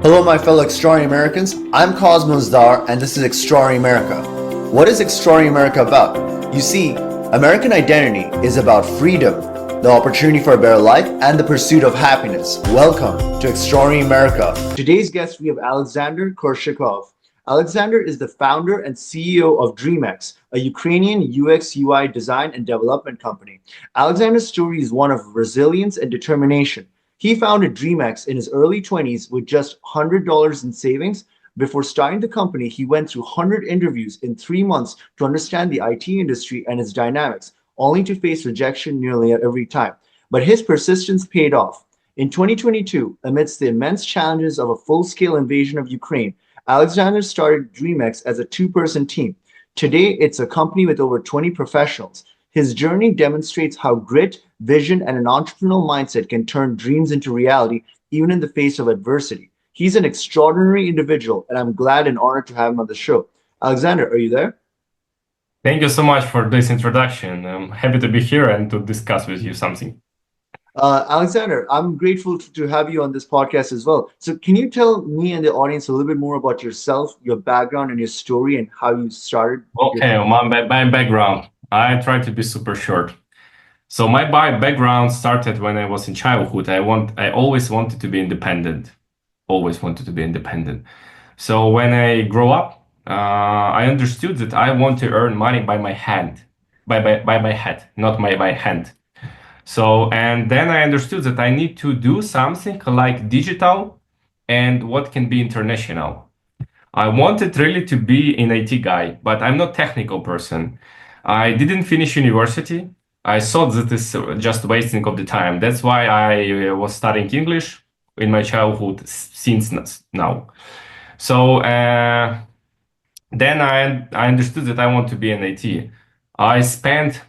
Hello, my fellow Extraordinary Americans. I'm Cosmos Dar, and this is Extraordinary America. What is Extraordinary America about? You see, American identity is about freedom, the opportunity for a better life, and the pursuit of happiness. Welcome to Extraordinary America. Today's guest, we have Alexandr Korshylov. Alexandr is the founder and CEO of DreamX, a Ukrainian UX UI design and development company. Alexandr's story is one of resilience and determination. He founded DreamX in his early 20s with just $100 in savings. Before starting the company, he went through 100 interviews in 3 months to understand the IT industry and its dynamics, only to face rejection nearly every time. But his persistence paid off. In 2022, amidst the immense challenges of a full-scale invasion of Ukraine, Alexandr started DreamX as a two-person team. Today, it's a company with over 20 professionals. His journey demonstrates how grit, vision, and an entrepreneurial mindset can turn dreams into reality, even in the face of adversity. He's an extraordinary individual, and I'm glad and honored to have him on the show. Alexandr, are you there? Thank you so much for this introduction. I'm happy to be here and to discuss with you something. Alexandr, I'm grateful to have you on this podcast as well. So, can you tell me and the audience a little bit more about yourself, your background, and your story, and how you started your Okay, company? my background. I try to be super short. So my background started when I was in childhood. I always wanted to be independent. Always wanted to be independent. So when I grow up, I understood that I want to earn money by my hand, by my head, not my hand. So, and then I understood that I need to do something like digital and what can be international. I wanted really to be an IT guy, but I'm not technical person. I didn't finish university. I thought that this just wasting of the time. That's why I was studying English in my childhood since now. So then I understood that I want to be an IT. I spent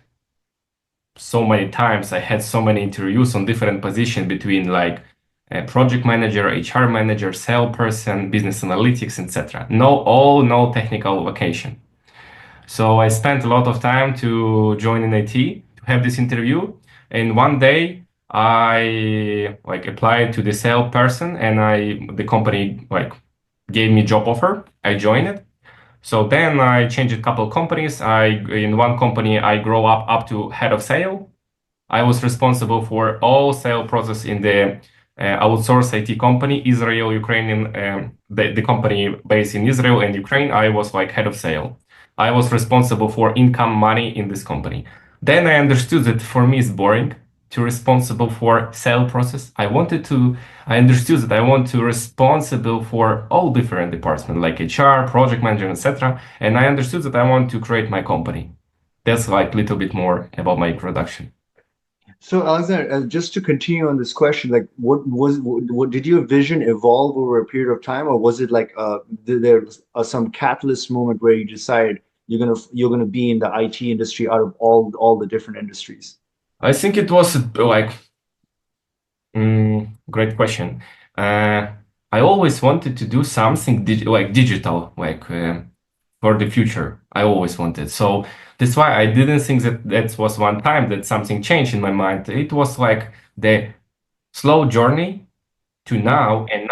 so many times. I had so many interviews on different positions between like a project manager, HR manager, salesperson, business analytics, etc. No technical vocation. So I spent a lot of time to join in IT to have this interview. And one day I like applied to the salesperson, and the company like gave me job offer. I joined it. So then I changed a couple companies. In one company I grow up to head of sale. I was responsible for all sale process in the outsourced IT company, Israel, Ukrainian, the company based in Israel and Ukraine. I was like head of sale. I was responsible for income money in this company. Then I understood that for me it's boring to responsible for sale process. I understood that I want to responsible for all different departments like HR, project manager, etc. And I understood that I want to create my company. That's like a little bit more about my introduction. So, Alexander, just to continue on this question, like, what did your vision evolve over a period of time, or was it like there was some catalyst moment where you decided you're gonna be in the IT industry out of all the different industries? I think it was like great question. Uh, I always wanted to do something like digital, like for the future. I always wanted. So that's why I didn't think that that was one time that something changed in my mind. It was like the slow journey to now, and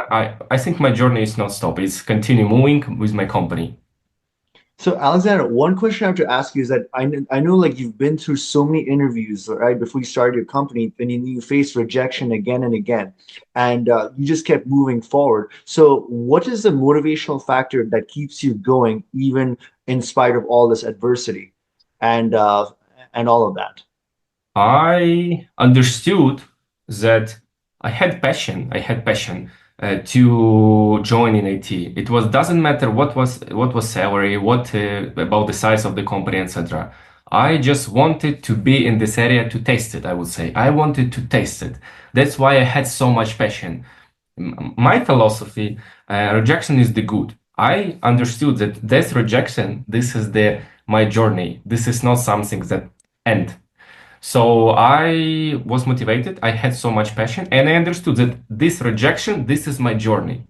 I think my journey is not stop. It's continue moving with my company. So, Alexander, one question I have to ask you is that I know like you've been through so many interviews, right, before you started your company, and you faced rejection again and again, and you just kept moving forward. So, what is the motivational factor that keeps you going even in spite of all this adversity and uh, and all of that? I understood that I had passion to join in IT. It was doesn't matter what was salary, what about the size of the company, etc. I just wanted to be in this area to taste it. I would say I wanted to taste it. That's why I had so much passion. My philosophy, rejection is the good. I understood that this rejection, this is the my journey. This is not something that end. So I was motivated. I had so much passion, and I understood that this rejection, this is my journey.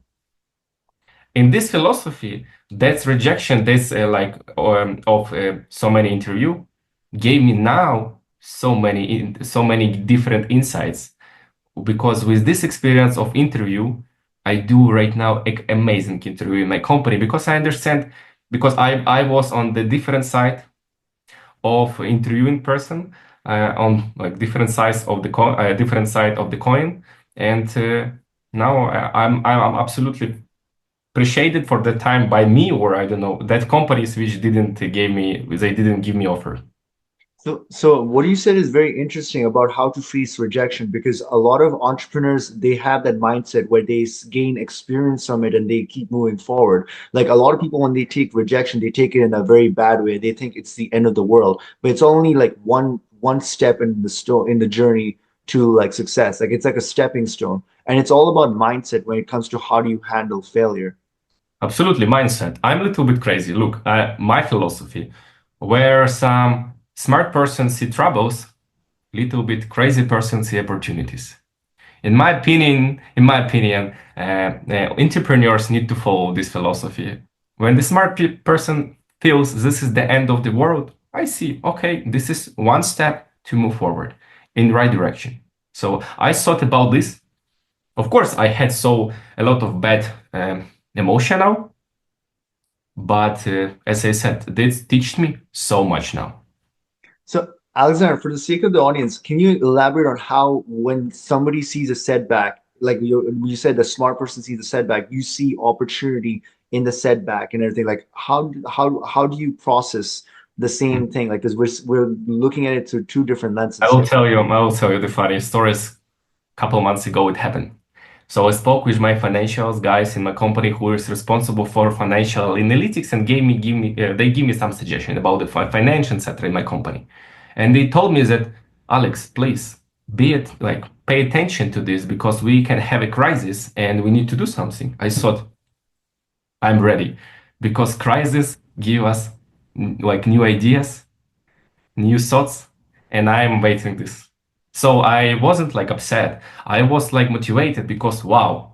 In this philosophy, that's rejection, this of so many interview, gave me now so many different insights. Because with this experience of interview, I do right now amazing interview in my company because I understand because I was on the different side of interviewing person on like different sides of the different side of the coin, and now I'm absolutely appreciated for the time by me, or I don't know that companies which didn't give me offer. So what you said is very interesting about how to face rejection because a lot of entrepreneurs they have that mindset where they gain experience from it and they keep moving forward. Like a lot of people when they take rejection, they take it in a very bad way. They think it's the end of the world, but it's only like one step in the in the journey to like success. Like it's like a stepping stone, and it's all about mindset when it comes to how do you handle failure. Absolutely, mindset. I'm a little bit crazy. Look, my philosophy, where some smart person see troubles, little bit crazy person see opportunities. In my opinion, entrepreneurs need to follow this philosophy. When the smart person feels this is the end of the world, I see, okay, this is one step to move forward in the right direction. So I thought about this. Of course, I had a lot of bad emotional, but as I said, this teach me so much now. So, Alexander, for the sake of the audience, can you elaborate on how, when somebody sees a setback, like you said, the smart person sees a setback, you see opportunity in the setback and everything. Like, how do you process the same thing? Like, because we're looking at it through two different lenses here. I will tell you the funny stories. Couple months ago, it happened. So I spoke with my financials guys in my company who is responsible for financial analytics and they give me some suggestion about the finance, etc. in my company. And they told me that, Alex, please be it like pay attention to this because we can have a crisis and we need to do something. I thought I'm ready because crisis give us like new ideas, new thoughts, and I'm waiting this. So I wasn't like upset. I was like motivated because wow,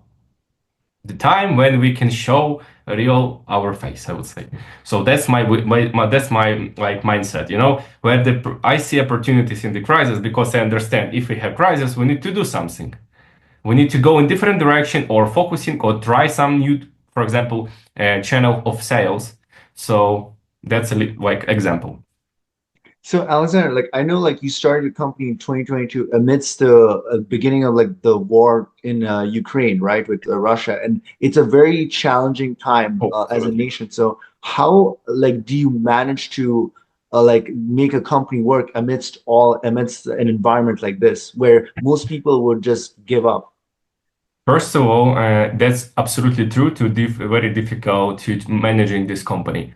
the time when we can show a real our face, I would say. So that's that's my like mindset, where I see opportunities in the crisis because I understand if we have crisis, we need to do something. We need to go in different direction or focusing or try some new, for example, channel of sales. So that's like example. So Alexander, like I know like you started a company in 2022 amidst the beginning of like the war in Ukraine, right, with Russia, and it's a very challenging time Oh, as a absolutely. nation. So how like do you manage to like make a company work amidst an environment like this where most people would just give up? First of all, that's absolutely true. Very difficult to managing this company.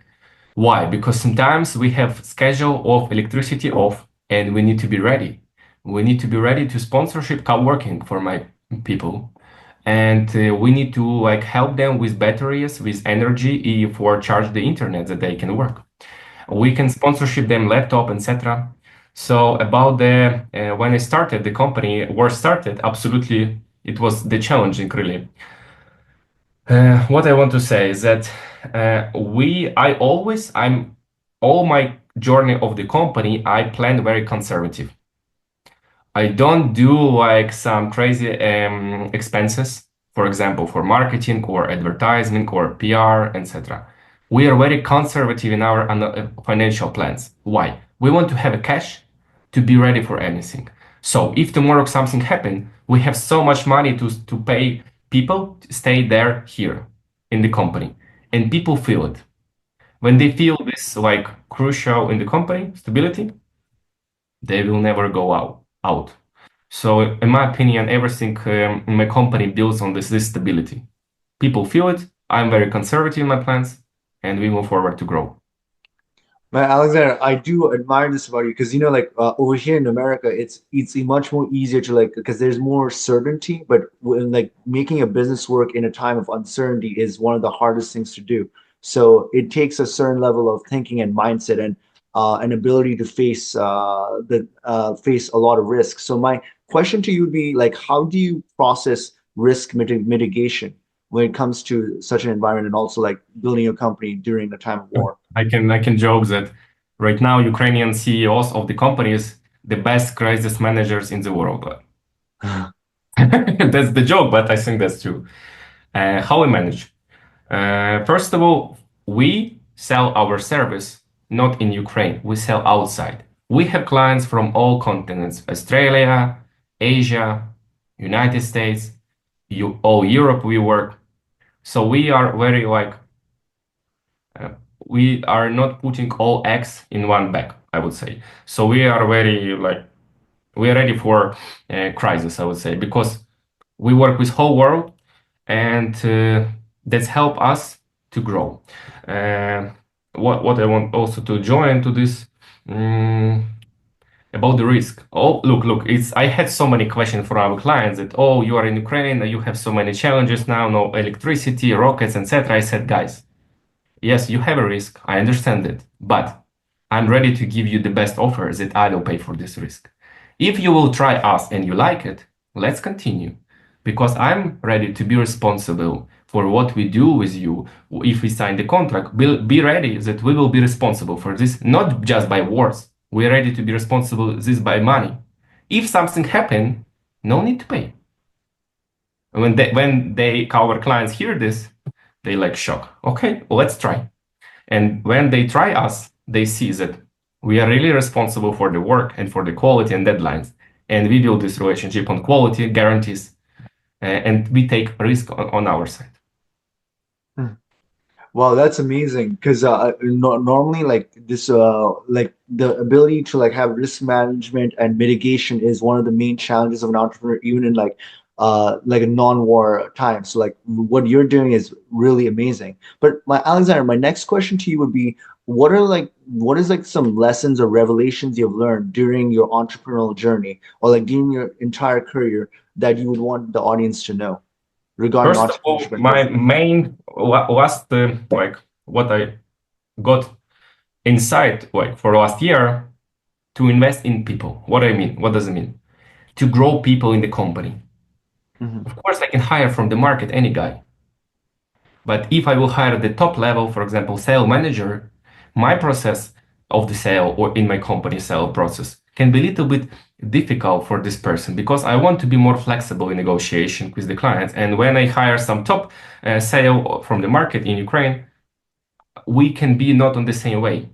Why? Because sometimes we have schedule of electricity off, and we need to be ready. We need to be ready to sponsorship co-working for my people, and we need to like help them with batteries, with energy for charge the internet that they can work. We can sponsorship them laptop, etc. So about the when I started the company, war started, absolutely it was the challenging really. What I want to say is that I'm all my journey of the company, I plan very conservative. I don't do like some crazy expenses, for example, for marketing or advertising or PR, etc. We are very conservative in our financial plans. Why? We want to have a cash to be ready for anything. So if tomorrow something happen, we have so much money to pay people to stay there here in the company, and people feel it. When they feel this like crucial in the company stability, they will never go out. So, in my opinion, everything in my company builds on this stability. People feel it. I'm very conservative in my plans, and we move forward to grow. Man, Alexander, I do admire this about you because you know, like over here in America, it's much more easier to like because there's more certainty. But when like making a business work in a time of uncertainty is one of the hardest things to do. So it takes a certain level of thinking and mindset and an ability to face a lot of risk. So my question to you would be like, how do you process risk mitigation when it comes to such an environment and also like building a company during a time of war? I can joke that right now Ukrainian CEOs of the companies the best crisis managers in the world. That's the joke, but I think that's true. How we manage? First of all, we sell our service not in Ukraine. We sell outside. We have clients from all continents: Australia, Asia, United States, all Europe. We work. So we are very like uh, we are not putting all eggs in one bag, I would say. So we are very like we are ready for crisis, I would say, because we work with whole world, and that's help us to grow. Uh, what I want also to join to this about the risk. Oh, look, it's I had so many questions from our clients that you are in Ukraine, you have so many challenges now, no electricity, rockets, etc. I said, guys, yes, you have a risk. I understand it, but I'm ready to give you the best offer that I will pay for this risk. If you will try us and you like it, let's continue. Because I'm ready to be responsible for what we do with you. If we sign the contract, we'll be ready that we will be responsible for this, not just by words. We're ready to be responsible this by money. If something happen, no need to pay. When our clients hear this, they like shock. Okay, let's try. And when they try us, they see that we are really responsible for the work and for the quality and deadlines. And we build this relationship on quality, guarantees, and we take risk on our side. Wow, that's amazing. Because no normally, like this, like the ability to like have risk management and mitigation is one of the main challenges of an entrepreneur, even in like a non-war time. So like what you're doing is really amazing. But my Alexander, my next question to you would be, what is like some lessons or revelations you've learned during your entrepreneurial journey or like during your entire career that you would want the audience to know regarding First of all, entrepreneurship and my growth? main last like what I got inside like for last year to invest in people. What I mean? What does it mean? To grow people in the company. Hmm. Of course, I can hire from the market any guy. But if I will hire the top level, for example, sale manager, my process of the sale or in my company sale process can be a little bit difficult for this person because I want to be more flexible in negotiation with the client. And when I hire some top sale from the market in Ukraine, we can be not on the same way.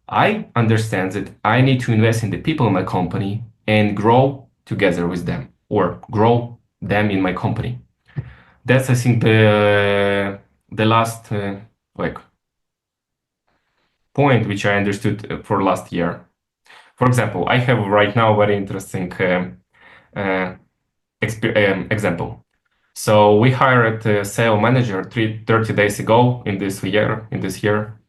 I understand that I need to invest in the people in my company and grow together with them or grow them in my company. That's I think the last like point which I understood for last year. For example, I have right now very interesting uh, example. So we hired a sales manager 30 days ago in this year.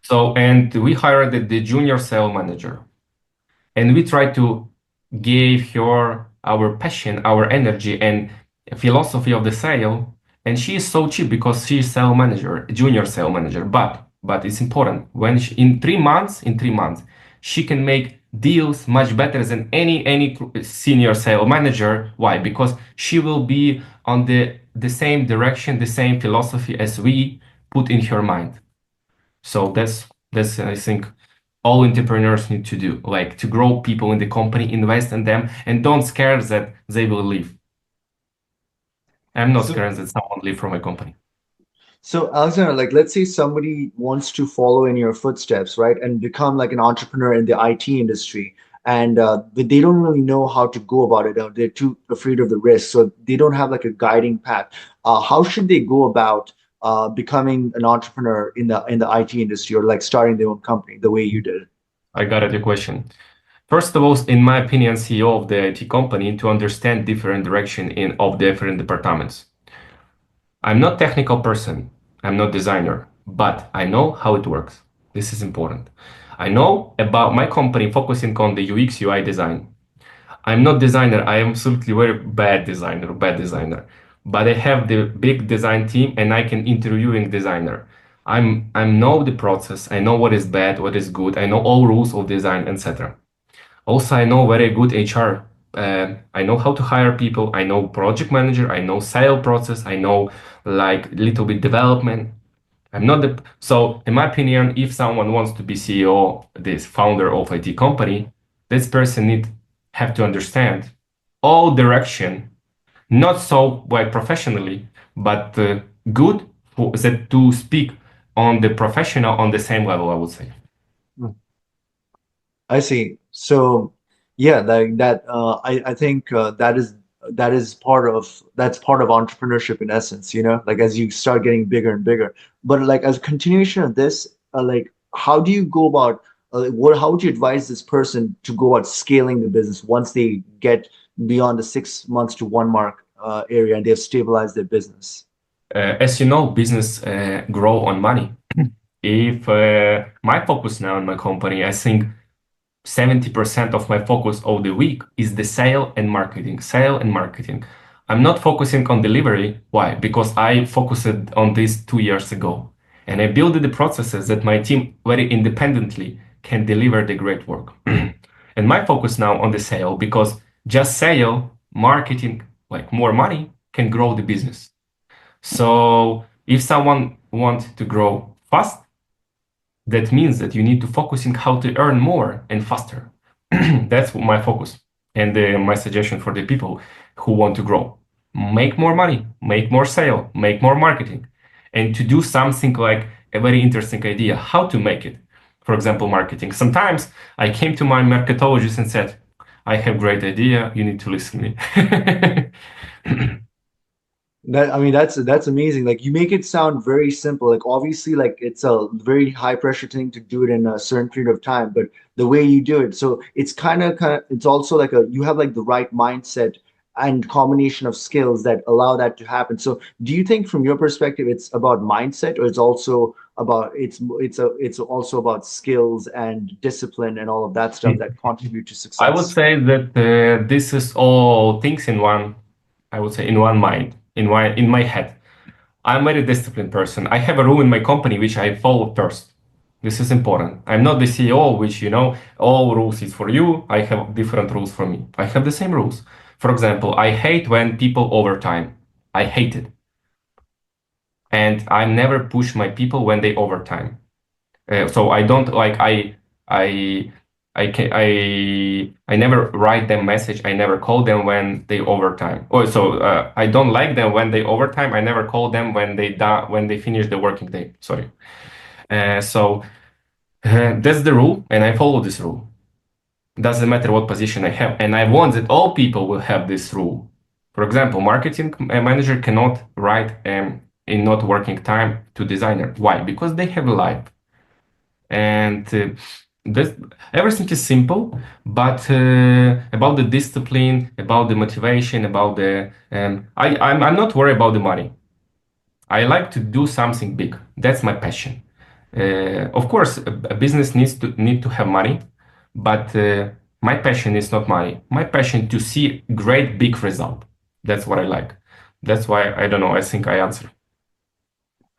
So and we hired the junior sales manager. And we try to give her our passion, our energy, and philosophy of the sale. And she is so cheap because she is sales manager, junior sales manager. But it's important when in 3 months, she can make deals much better than any senior sales manager. Why? Because she will be on the same direction, the same philosophy as we put in her mind. So that's I think all entrepreneurs need to do, like to grow people in the company, invest in them, and don't scare that they will leave. I'm not So scared that someone leave from my company. So, Alexander, like, let's say somebody wants to follow in your footsteps, right, and become like an entrepreneur in the IT industry, and they don't really know how to go about it, or they're too afraid of the risk, so they don't have like a guiding path. How should they go about becoming an entrepreneur in the IT industry, or like starting their own company, the way you did? I got it, your question. First of all, in my opinion, CEO of the IT company to understand different direction in of different departments. I'm not technical person. I'm not designer, but I know how it works. This is important. I know about my company focusing on the UX UI design. I'm not designer. I am absolutely very bad designer. But I have the big design team and I can interviewing designer. I know the process. I know what is bad, what is good. I know all rules of design, etc. Also, I know very good HR. I know how to hire people. I know project manager. I know sale process. I know like little bit development. I'm not the so in my opinion, if someone wants to be CEO, this founder of IT company, this person need have to understand all direction Not so like professionally, but good for that to speak on the professional on the same level, I would say. I see. So, yeah, I think that is part of that's part of entrepreneurship in essence, you know, like as you start getting bigger and bigger. But like as a continuation of this, like how do you go about what how would you advise this person to go about scaling the business once they get beyond the 6 months to one mark area and they've stabilized their business? As you know, business grow on money. If my focus now in my company, I think 70% of my focus of the week is the sale and marketing, sale and marketing. I'm not focusing on delivery. Why? Because I focused on this 2 years ago and I built the processes that my team very independently can deliver the great work. And my focus now on the sale because just sale, marketing, like more money can grow the business. So if someone wants to grow fast, that means that you need to focus on how to earn more and faster. That's my focus and my suggestion for the people who want to grow. Make more money, make more sale, make more marketing, and to do something like a very interesting idea, how to make it. For example, marketing. Sometimes I came to my marketologist and said, I have great idea, you need to listen to me. That I mean that's amazing. Like you make it sound very simple. Like obviously like it's a very high pressure thing to do it in a certain period of time, but the way you do it, so it's kind of it's also like a you have like the right mindset and combination of skills that allow that to happen. So do you think from your perspective it's about mindset or it's also about it's also about skills and discipline and all of that stuff that contribute to I would success? say that this is all things in one, I would say in one mind, in my head. I'm a very disciplined person. I have a rule in my company which I follow first. This is important. I'm not the CEO, which, all rules is for you. I have different rules for me. I have the same rules. For example, I hate when people overtime. I hate it. And I never push my people when they overtime. So I don't like I I never write them message. I never call them when they overtime. Oh, so I don't like them when they overtime. I never call them when they finish the working day. Sorry. That's the rule, and I follow this rule. Doesn't matter what position I have, and I want that all people will have this rule. For example, marketing manager cannot write in not working time to designer. Why? Because they have a life. And this, everything is simple, but about the discipline, about the motivation, about the I'm not worried about the money. I like to do something big. That's my passion. Of course, a business need to have money, but my passion is not money. My passion to see great big result. That's what I like. That's why I don't know. I think I answered.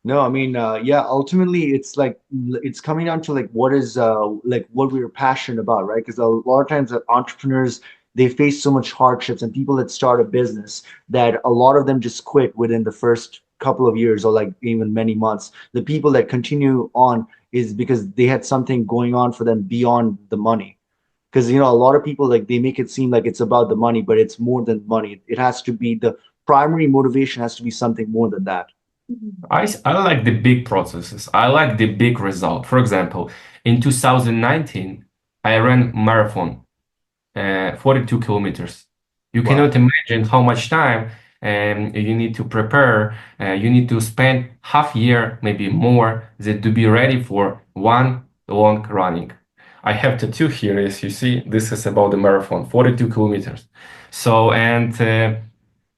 No, I mean, yeah, ultimately it's like it's coming down to like what is like what we're passionate about, right? Because a lot of times entrepreneurs they face so much hardships and people that start a business that a lot of them just quit within the first couple of years or like even many months. The people that continue on is because they had something going on for them beyond the money. Because you know, a lot of people like they make it seem like it's about the money, but it's more than money. It has to be the primary motivation has to be something more than that. I like the big processes. I like the big result. For example, in 2019, I ran marathon, 42 kilometers. You Wow. cannot imagine how much time you need to prepare. You need to spend half year, maybe more, that to be ready for one long running. I have tattoo here, as you see. This is about the marathon, 42 kilometers. So, and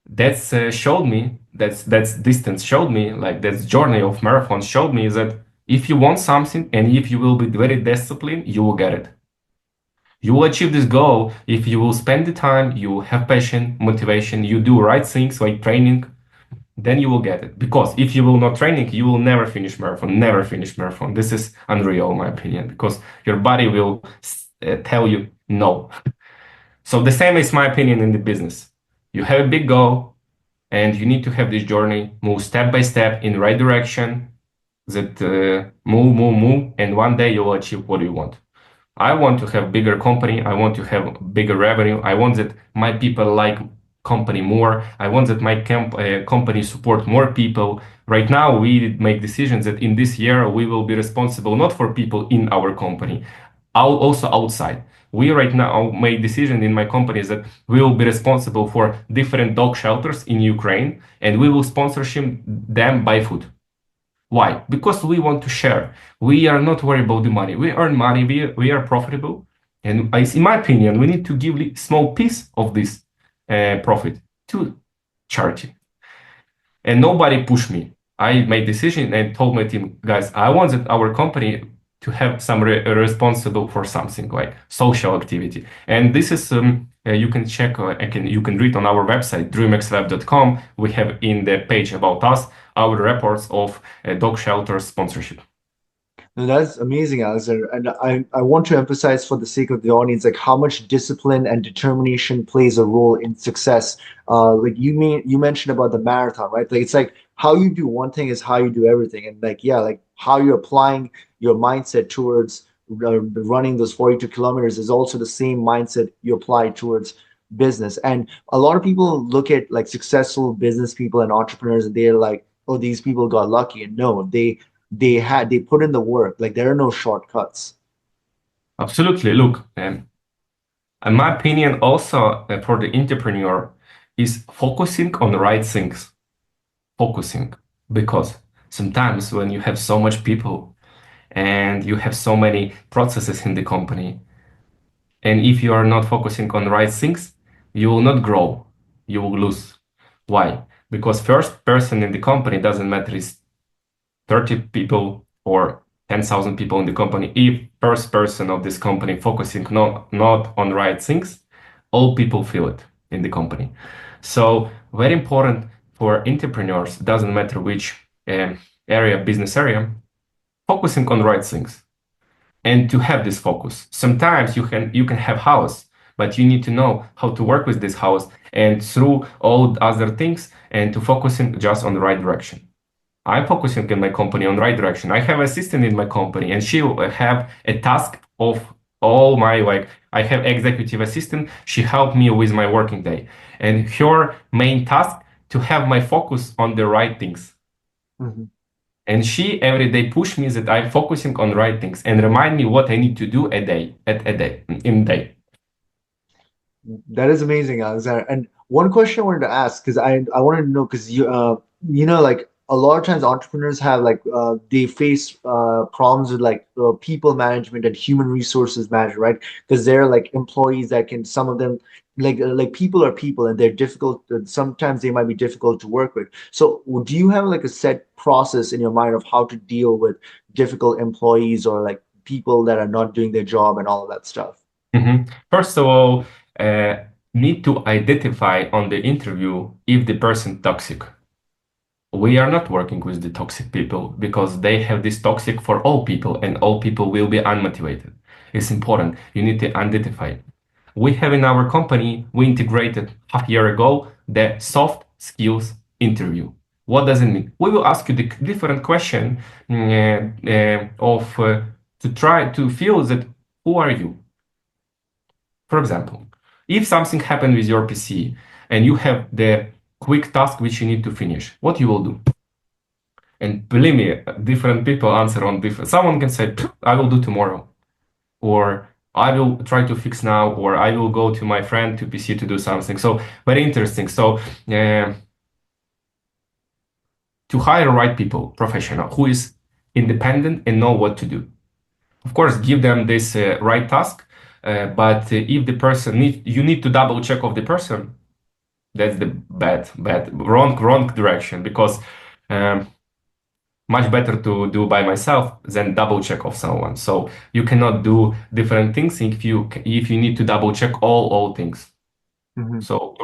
that's showed me that's distance showed me like that journey of marathon showed me that if you want something and if you will be very disciplined, you will get it. You will achieve this goal if you will spend the time, you will have passion, motivation, you do right things like training, then you will get it. Because if you will not training, you will never finish marathon, never finish marathon. This is unreal, in my opinion, because your body will tell you no. So the same is my opinion in the business. You have a big goal, and you need to have this journey, move step by step in the right direction, that move, and one day you will achieve what you want. I want to have bigger company. I want to have bigger revenue. I want that my people company more. I want that my company support more people. Right now, we make decisions that in this year we will be responsible not for people in our company, also outside. We right now make decision in my company that we will be responsible for different dog shelters in Ukraine, and we will sponsorship them by food. Why? Because we want to share. We are not worried about the money. We earn money. We are profitable. And in my opinion, we need to give a small piece of this profit to charity. And nobody pushed me. I made decision and told my team, guys, I want that our company to have some responsible for something like social activity. And this is you can check you can read on our website dreamxlab.com. We have in the page about us our reports of dog shelter sponsorship. No, that's amazing, Alexander. And I want to emphasize for the sake of the audience, like how much discipline and determination plays a role in success. Like you mentioned about the marathon, right? Like it's like how you do one thing is how you do everything. And like, yeah, like how you're applying your mindset towards running those 42 kilometers is also the same mindset you apply towards business. And a lot of people look at like successful business people and entrepreneurs and they're like, oh, these people got lucky. And no, they put in the work. Like there are no shortcuts. Absolutely. Look, in my opinion, also for the entrepreneur is focusing on the right things. Focusing because sometimes when you have so much people and you have so many processes in the company, and if you are not focusing on the right things, you will not grow. You will lose. Why? Because first person in the company doesn't matter is 30 people or 10,000 people in the company. If first person of this company focusing not on right things, all people feel it in the company. So very important for entrepreneurs, doesn't matter which business area, focusing on right things and to have this focus. Sometimes you can have house, but you need to know how to work with this house and through all other things and to focusing just on the right direction. I'm focusing in my company on the right direction. I have an assistant in my company and she will have a task of all my I have executive assistant. She helped me with my working day and her main task to have my focus on the right things. Mhm. And she every day push me that I'm focusing on the right things and remind me what I need to do in a day. That is amazing, Alexander. And one question I wanted to ask, because I wanted to know, because you know, like a lot of times entrepreneurs have like they face problems with like people management and human resources management, right? Because they're like employees that can some of them like people are people and they're difficult. Sometimes they might be difficult to work with. So do you have like a set process in your mind of how to deal with difficult employees or like people that are not doing their job and all of that stuff? First of all, uh, need to identify on the interview if the person toxic. We are not working with the toxic people because they have this toxic for all people and all people will be unmotivated. It's important. You need to identify. We have in our company, we integrated half year ago the soft skills interview. What does it mean? We will ask you the different question to try to feel that who are you? For example, if something happened with your PC and you have the quick task which you need to finish, what you will do? And believe me, different people answer on different. Someone can say, I will do tomorrow, or I will try to fix now, or I will go to my friend to PC to do something. So very interesting. So to hire right people, professional, who is independent and know what to do. Of course, give them this right task, but if the person you need to double check of the person. That's the wrong direction because um, much better to do by myself than double check of someone. So you cannot do different things if you need to double check all things. Mhm. So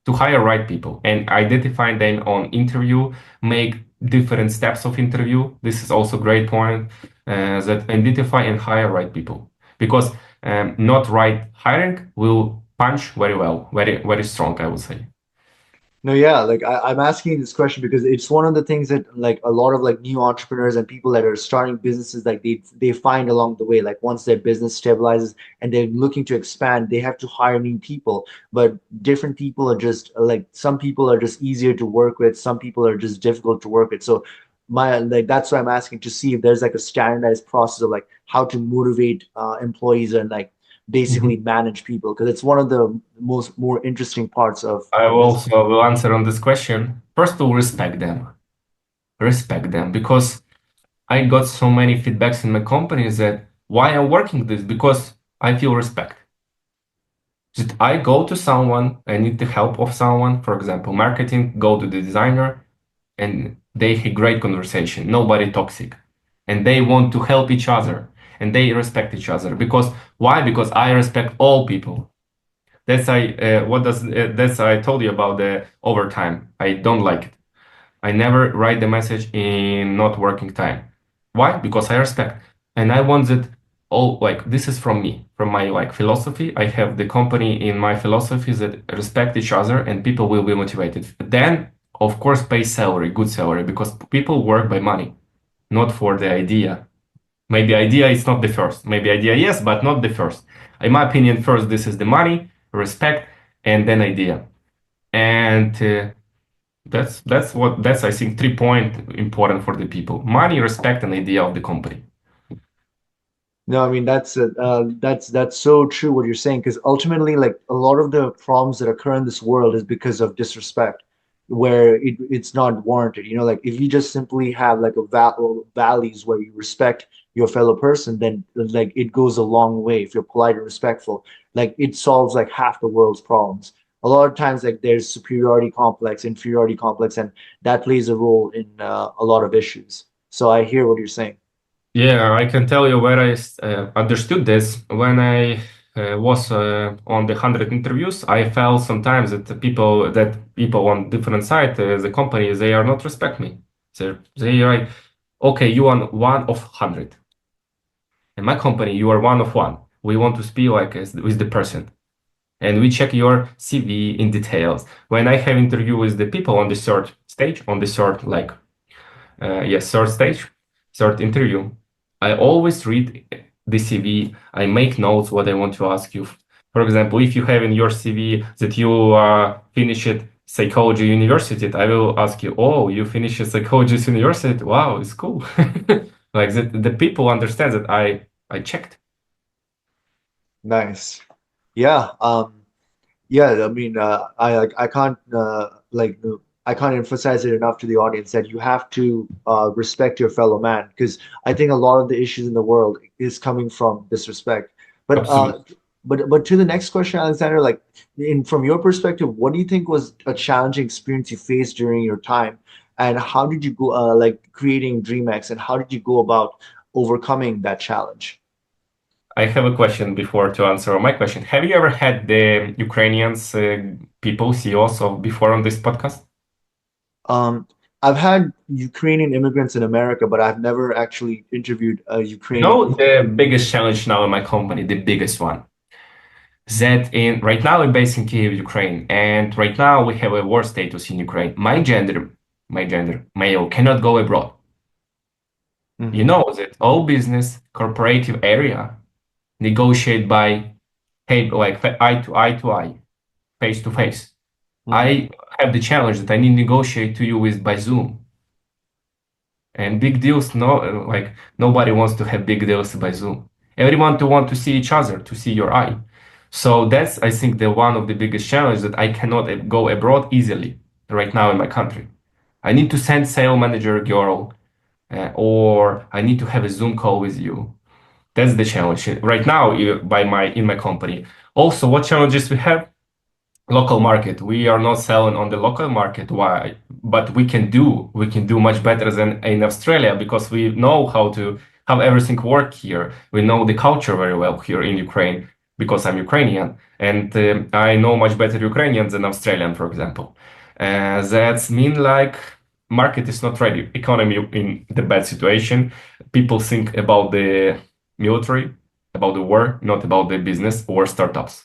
to hire right people and identify them on interview, make different steps of interview. This is also great point that identify and hire right people because not right hiring will punch very well, very very strong, I would say. No, yeah, like I'm asking this question because it's one of the things that like a lot of like new entrepreneurs and people that are starting businesses like they find along the way. Like once their business stabilizes and they're looking to expand, they have to hire new people. But different people are just like some people are just easier to work with, some people are just difficult to work with. So my like that's why I'm asking to see if there's like a standardized process of like how to motivate employees and like basically Mhm. manage people because it's one of the most more interesting parts of I a will business. also will answer on this question. First of all, respect them, because I got so many feedbacks in my company that why I'm working this, because I feel respect. Just I go to someone, I need the help of someone, for example, marketing, go to the designer, and they have great conversation, nobody toxic, and they want to help each other, and they respect each other. Because why? Because I respect all people. That's I told you about the overtime. I don't like it. I never write the message in not working time. Why? Because I respect. And I want that all like this is from me, from my like philosophy. I have the company in my philosophy that respect each other and people will be motivated. Then, of course, pay salary, good salary, because people work by money, not for the idea. Maybe idea is not the first. Maybe idea, yes, but not the first. In my opinion, first this is the money, respect, and then idea. And that's I think 3 point important for the people: money, respect, and idea of the company. No, I mean that's so true what you're saying because ultimately like a lot of the problems that occur in this world is because of disrespect where it's not warranted. You know, like if you just simply have like a values where you respect your fellow person, then like it goes a long way if you're polite and respectful. Like it solves like half the world's problems. A lot of times like there's superiority complex, inferiority complex, and that plays a role in a lot of issues. So I hear what you're saying. Yeah, I can tell you where I understood this when I was on the 100 interviews. I felt sometimes that the people on different side, the companies, they are not respect me. They are like, okay, you are one of 100. In my company, you are one of one. We want to speak like with the person, and we check your CV in details. When I have interview with the people on the third stage, on the third like yes, third stage, third interview, I always read the CV. I make notes what I want to ask you. For example, if you have in your CV that you finished psychology university, I will ask you, oh, you finished psychology university. Wow, it's cool. Like that, the people understand that I checked. Nice. Yeah. Yeah, I mean, I can't I can't emphasize it enough to the audience that you have to respect your fellow man because I think a lot of the issues in the world is coming from disrespect. But Absolutely. but to the next question, Alexander, like in from your perspective, what do you think was a challenging experience you faced during your time, and how did you go like creating DreamX, and how did you go about overcoming that challenge? I have a question before to answer my question. Have you ever had the Ukrainians people, CEOs of before on this podcast? Um, I've had Ukrainian immigrants in America, but I've never actually interviewed a You Ukrainian. know the biggest challenge now in my company, the biggest one, that in right now I'm based in Kiev, Ukraine, and right now we have a war status in Ukraine. My gender, male, cannot go abroad. You Hmm. know that all business, corporative area negotiate by hey, like eye to eye, face to face. Hmm. I have the challenge that I need to negotiate to you with by Zoom. And big deals, no, like nobody wants to have big deals by Zoom. Everyone to want to see each other, to see your eye. So that's, I think, the one of the biggest challenges that I cannot go abroad easily right now in my country. I need to send sale manager girl, or I need to have a Zoom call with you. That's the challenge right now by my in my company. Also, what challenges we have? Local market. We are not selling on the local market. Why? But we can do much better than in Australia because we know how everything work here. We know the culture very well here in Ukraine because I'm Ukrainian and I know much better Ukrainian than Australian, for example. That's mean like market is not ready. Economy in the bad situation. People think about the military, about the war, not about the business or startups.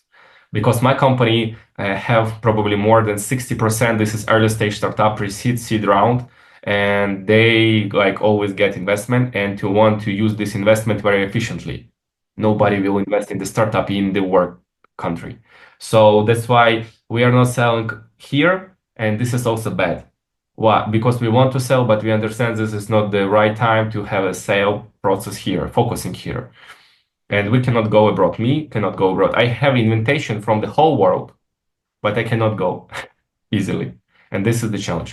because my company have probably more than 60%. This is early stage startup pre-seed seed round, and they like always get investment and to want to use this investment very efficiently. Nobody Mhm. will invest in the startup in the work country. So that's why we are not selling here, and this is also bad. Why? Because we want to sell, but we understand this is not the right time to have a sale process here, focusing here. And we cannot go abroad. Me cannot go abroad. I have invitation from the whole world, but I cannot go easily. And this is the challenge.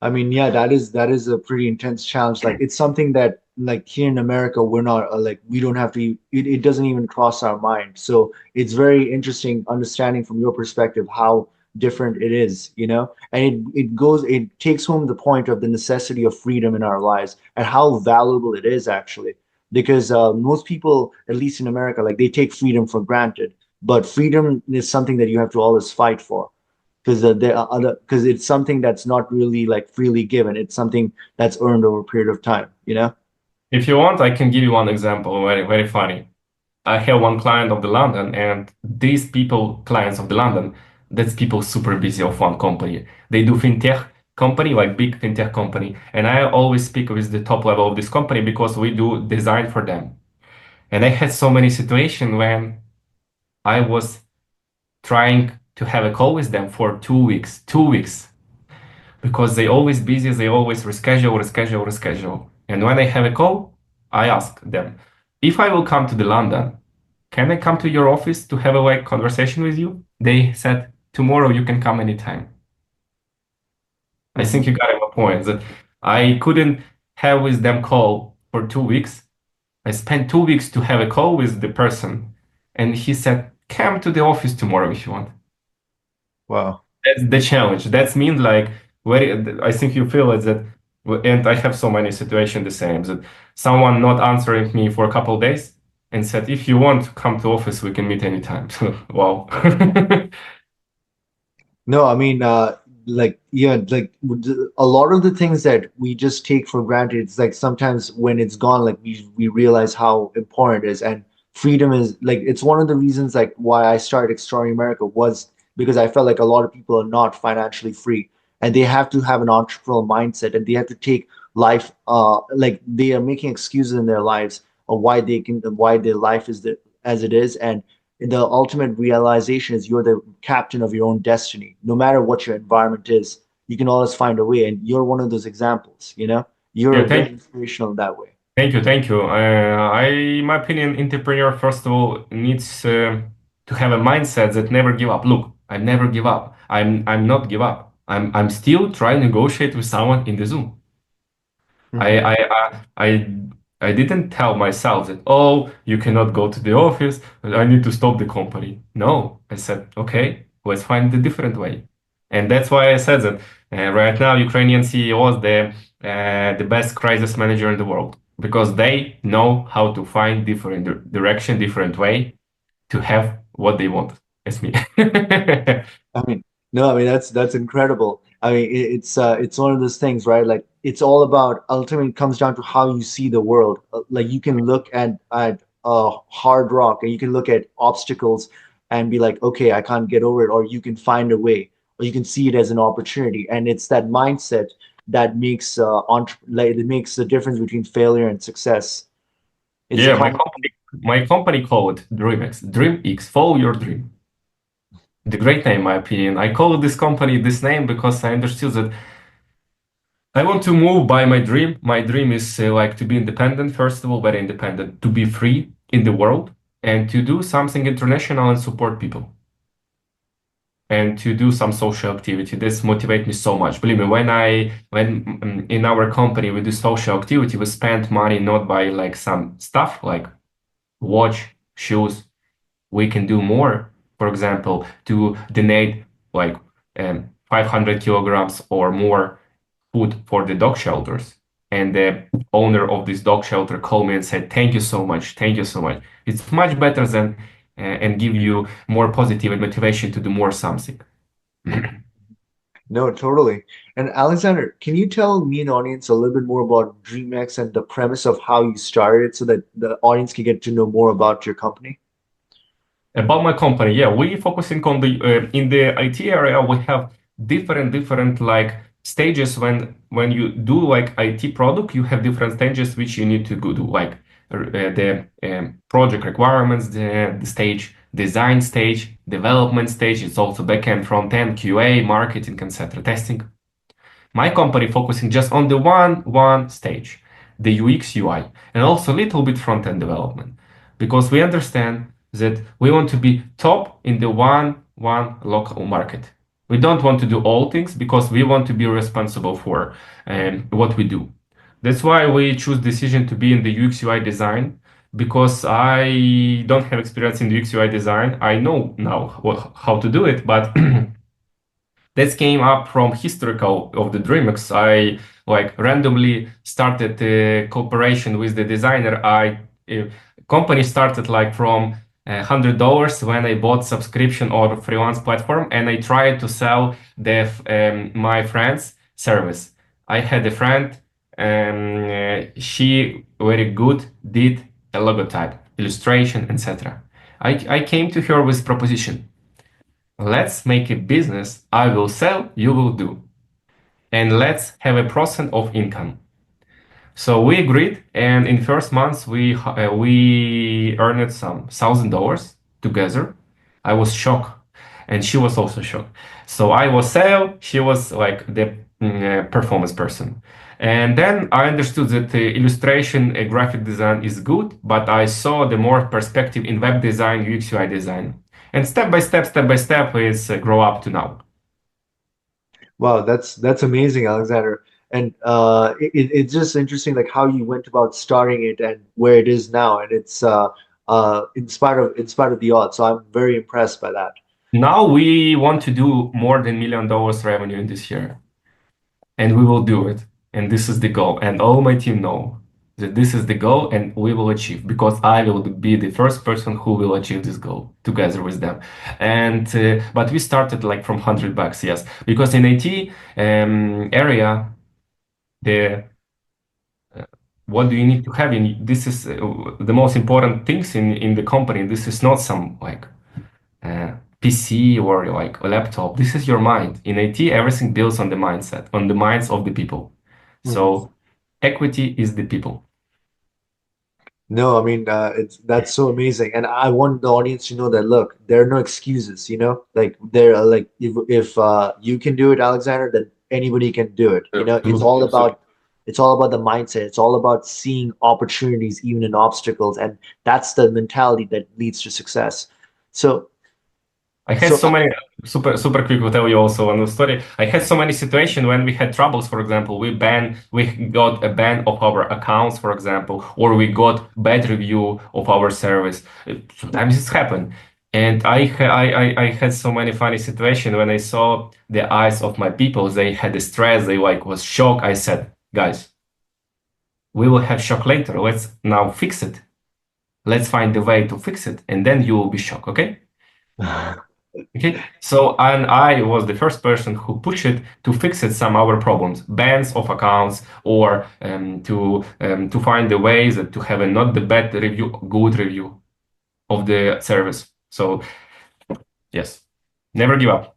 I mean, yeah, that is a pretty intense challenge. Like it's something that like here in America, we're not like we don't have to it doesn't even cross our mind. So it's very interesting understanding from your perspective how different it is, you know? And it takes home the point of the necessity of freedom in our lives and how valuable it is actually. Because most people, at least in America, like they take freedom for granted. But freedom is something that you have to always fight for because there are other because it's something that's not really like freely given. It's something that's earned over a period of time, you know? If you want, I can give you one example, very, very funny. I have one client of the London, and these people, clients of the London, that's people super busy of one company. They do fintech company, like big fintech company. And I always speak with the top level of this company because we do design for them. And I had so many situations when I was trying to have a call with them for 2 weeks, 2 weeks, because they always busy, they always reschedule. And when I have a call, I ask them, if I will come to the London, can I come to your office to have a like conversation with you? They said, tomorrow you can come anytime. I think Mhm. you got my point that I couldn't have with them call for 2 weeks. I spent 2 weeks to have a call with the person, and he said, come to the office tomorrow if you want. Wow. That's the challenge. That's mean like very. I think you feel it that, and I have so many situations the same that someone not answering me for a couple days and said, if you want to come to office, we can meet anytime. Wow. No, I mean, like, yeah, like a lot of the things that we just take for granted, it's like sometimes when it's gone, like we realize how important it is. And freedom is like, it's one of the reasons like why I started Exploring America was because I felt like a lot of people are not financially free and they have to have an entrepreneurial mindset and they have to take life, like they are making excuses in their lives of why their life is as it is. And the ultimate realization is you're the captain of your own destiny. No matter what your environment is, you can always find a way. And you're one of those examples, you know? You're Yeah, very inspirational in that way. thank you. In my opinion, entrepreneur first of all needs to have a mindset that never give up. Look, I never give up. I'm not give up. I'm still trying to negotiate with someone in the Zoom. I Mhm. I I didn't tell myself that, oh, you cannot go to the office, I need to stop the company. No, I said, okay, let's find a different way. And that's why I said that right now Ukrainian CEOs the best crisis manager in the world because they know how to find different direction, different way to have what they want. It's me. I mean, no, I mean that's incredible. I mean, it's one of those things, right? Like it's all about ultimately it comes down to how you see the world. Like you can look at hard rock and you can look at obstacles and be like, okay, I can't get over it, or you can find a way, or you can see it as an opportunity. And it's that mindset that makes like it makes the difference between failure and success. It's a Yeah, common. my company called DreamX, DreamX, follow your dream. The great name, in my opinion. I call this company this name because I understood that I want to move by my dream. My dream is like to be independent, first of all, very independent, to be free in the world and to do something international and support people and to do some social activity. This motivates me so much. Believe me, when in our company we do social activity, we spend money not by like some stuff like watch, shoes. We can do more. For example, to donate like 500 kilograms or more food for the dog shelters. And the owner of this dog shelter called me and said, thank you so much. Thank you so much. It's much better than and give you more positive and motivation to do more something. No, totally. And Alexander, can you tell me and the audience a little bit more about DreamX and the premise of how you started so that the audience can get to know more about your company? About my company, yeah, we focusing on the in the IT area. We have different like stages when you do like IT product. You have different stages which you need to go do, like the project requirements, the stage, design stage, development stage. It's also backend, front end, QA, marketing, etc. Testing. My company focusing just on the one stage, the UX UI, and also a little bit front-end development, because we understand that we want to be top in the one local market. We don't want to do all things because we want to be responsible for what we do. That's why we choose decision to be in the UX UI design, because I don't have experience in UX UI design. I know now how to do it, but that came up from historical of the DreamX. I like randomly started a cooperation with the designer. I company started like from $100 when I bought subscription or freelance platform, and I tried to sell the my friend's service. I had a friend, she very good did a logotype, illustration, etc. I came to her with proposition. Let's make a business. I will sell, you will do. And let's have a percent of income. So we agreed, and in first months we earned some $1,000 together. I was shocked, and she was also shocked. So I was sale, she was like the performance person. And then I understood that the illustration, graphic design is good, but I saw the more perspective in web design, UX UI design. And step by step, it's grow up to now. Wow, that's amazing, Alexander. And it's just interesting, like how you went about starting it and where it is now, and it's in spite of the odds. So I'm very impressed by that. Now we want to do more than $1 million revenue in this year, and we will do it. And this is the goal. And all my team know that this is the goal, and we will achieve, because I will be the first person who will achieve this goal together with them. And but we started like from $100, yes, because in IT area, the what do you need to have in this is the most important things in the company. This is not some like PC or like a laptop. This is your mind. In IT, everything builds on the mindset, on the minds of the people. Mhm. So equity is the people. No, I mean, it's that's so amazing, and I want the audience to know that look, there are no excuses, like there are like if you can do it, Alexander, then anybody can do it. Absolutely, absolutely. It's all about the mindset. It's all about seeing opportunities even in obstacles, and that's the mentality that leads to success. So, I had so so many super quick will tell you also one story. I had so many situations when we had troubles. For example, we got a ban of our accounts, for example, or we got bad review of our service. Sometimes it's happened. And I had so many funny situations when I saw the eyes of my people. They had the stress. They like was shocked. I said, guys, we will have shock later. Let's now fix it. Let's find a way to fix it, and then you will be shocked. Okay? Okay, so and I was the first person who pushed it to fix it some our problems, bans of accounts, or to find the ways to have a not the bad review, good review of the service. So yes, never give up.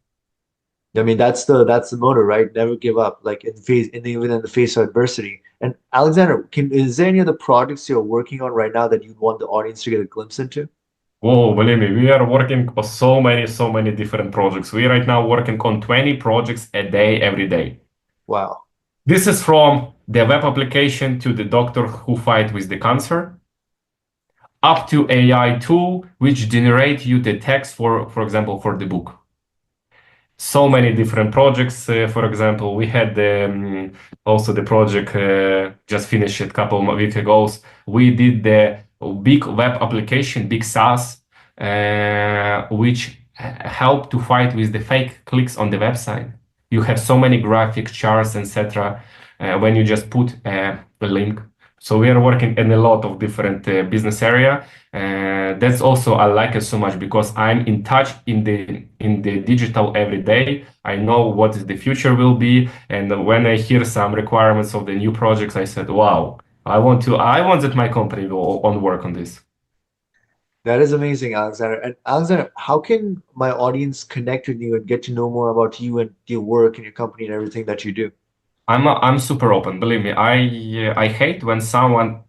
I mean, that's the motto, right? Never give up, like even in the face of adversity. And Alexander, is there any other projects you're working on right now that you'd want the audience to get a glimpse into? Oh, believe me, we are working on so many different projects. We right now working on 20 projects a day, every day. Wow. This is from the web application to the doctor who fight with the cancer, up to AI tool which generate you the text for example, for the book. So many different projects. For example, we had also the project just finished a couple of weeks ago. We did the big web application, big SaaS, which help to fight with the fake clicks on the website. You have so many graphic charts, etc. When you just put a link. So we are working in a lot of different business area. That's also I like it so much because I'm in touch in the digital every day. I know what is the future will be, and when I hear some requirements of the new projects, I said, "Wow, I want that my company will on work on this." That is amazing, Alexander. And Alexander, how can my audience connect with you and get to know more about you and your work and your company and everything that you do? I'm super open, believe me. I hate when someone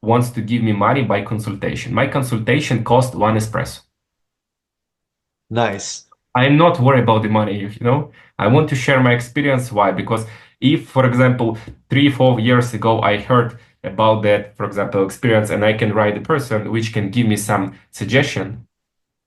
wants to give me money by consultation. My consultation cost one espresso. Nice. I'm not worried about the money, I want to share my experience. Why? Because if, for example, 3, 4 years ago, I heard about that, for example, experience, and I can write a person which can give me some suggestion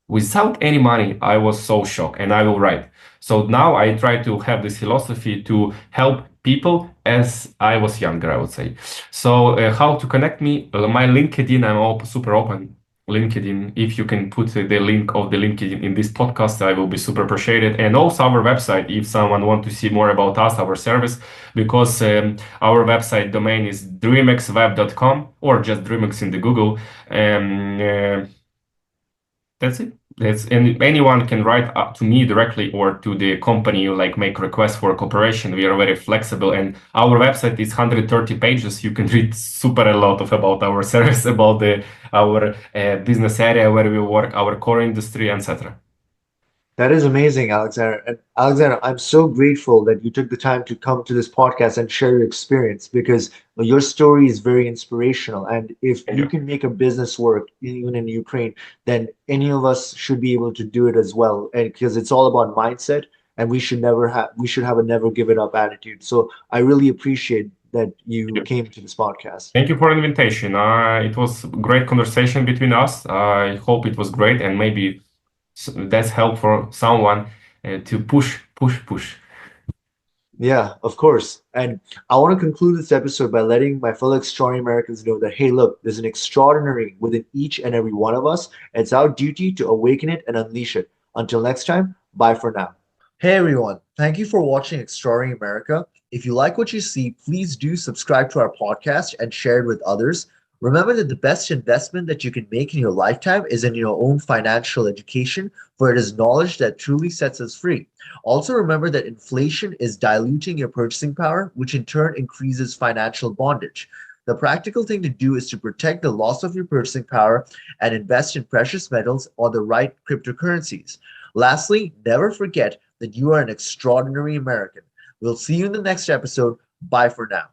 without any money, I was so shocked, and I will write. So now I try to have this philosophy to help people as I was younger, I would say. So how to connect me? My LinkedIn, I'm super open. LinkedIn, if you can put the link of the LinkedIn in this podcast, I will be super appreciated. And also our website, if someone want to see more about us, our service, because our website domain is dreamxweb.com or just DreamX in the Google. That's it. And anyone can write up to me directly or to the company, like make requests for cooperation. We are very flexible, and our website is 130 pages. You can read super a lot of about our service, about our business area where we work, our core industry, etc. That is amazing, Alexander. And Alexander, I'm so grateful that you took the time to come to this podcast and share your experience because your story is very inspirational. And if Thank you you. can make a business work, even in Ukraine, then any of us should be able to do it as well. And because it's all about mindset, and we should have a never give it up attitude. So I really appreciate that you Thank you. came to this podcast. Thank you for the invitation. It was great conversation between us. I hope it was great, and maybe that's help for someone to push, push, push. Yeah, of course. And I want to conclude this episode by letting my fellow extraordinary Americans know that, hey, look, there's an extraordinary within each and every one of us. It's our duty to awaken it and unleash it. Until next time, bye for now. Hey everyone, thank you for watching Extraordinary America. If you like what you see, please do subscribe to our podcast and share it with others. Remember that the best investment that you can make in your lifetime is in your own financial education, for it is knowledge that truly sets us free. Also, remember that inflation is diluting your purchasing power, which in turn increases financial bondage. The practical thing to do is to protect the loss of your purchasing power and invest in precious metals or the right cryptocurrencies. Lastly, never forget that you are an extraordinary American. We'll see you in the next episode. Bye for now.